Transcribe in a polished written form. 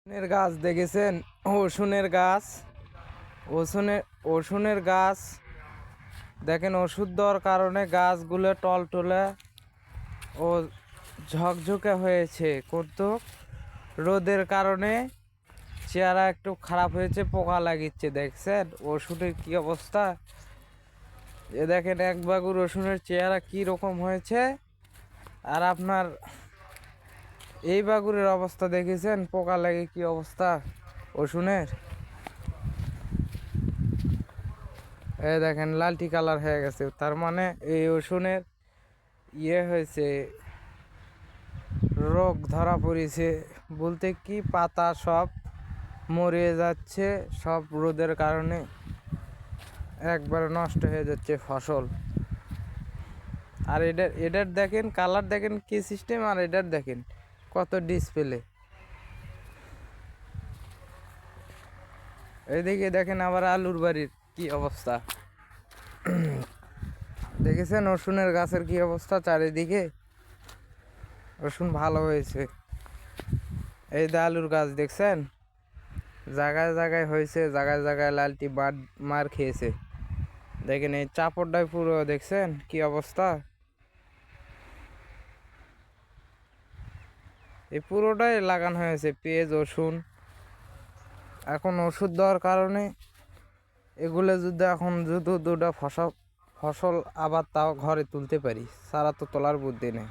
রসুনের গাছ দেখেছেন? রসুনের গাছ, রসুনের রসুনের গাছ দেখেন, ওষুধ দেওয়ার কারণে গাছগুলো টলটলে ও ঝকঝকে হয়েছে, কিন্তু রোদের কারণে চেহারা একটু খারাপ হয়েছে, পোকা লাগিচ্ছে। দেখছেন ওষুধের কি অবস্থা? এ দেখেন এক বাগু রসুনের চেহারা কি রকম হয়েছে, আর আপনার এই বাগুরের অবস্থা দেখেছেন? পোকা লাগে কি অবস্থা রসুনের। এই দেখেন লালটি কালার হয়ে গেছে, তার মানে এই রসুনের হয়েছে, রোগ ধরা পড়েছে। বলতে কি, পাতা সব মরে যাচ্ছে, সব রোদের কারণে একবারে নষ্ট হয়ে যাচ্ছে ফসল। আর এটার দেখেন কালার, দেখেন কি সিস্টেম, আর এটার দেখেন কত ডিসপ্লে। এইদিকে দেখেন আবার আলুর বাড়ির কি অবস্থা। দেখেছেন রসুনের গাছের কি অবস্থা? চারিদিকে রসুন ভালো হয়েছে। এই যে আলুর গাছ দেখছেন, জায়গায় জায়গায় হয়েছে, জায়গায় জায়গায় লালটি মার খেয়েছে। দেখেন এই চাপড়টাই পুরো, দেখছেন কি অবস্থা? এই পুরোটাই লাগানো হয়েছে পেঁয়াজ রসুন। এখন ওষুধ দেওয়ার কারণে এগুলো যদি এখন দুটো ফসল আবার তাও ঘরে তুলতে পারি, সারা তো তোলার বুদ্ধি নেই।